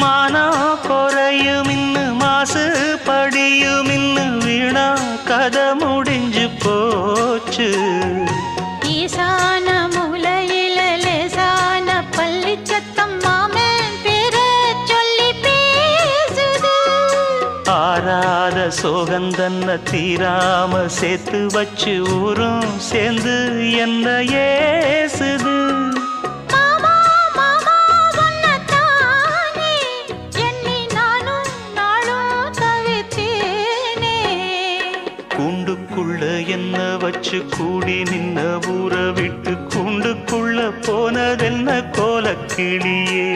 மானம் குறையும் இன்னு மாசு படியும் இன்னு வீணா கதை முடிஞ்சு போச்சு. ஈசான மூலையில லேசான பள்ளி சத்தம் மாமன் பேர சொல்லி பேசுது. ஆறாத சோகந்தன்ன தீராம சேர்த்து வச்சு ஊரும் சேர்ந்து என்ன ஏசுது. கூண்டுக்குள்ள என்ன வச்சு கூடி நின்ன ஊற விட்டு கூண்டுக்குள்ள போனதென்ன கோலக்கிளியே.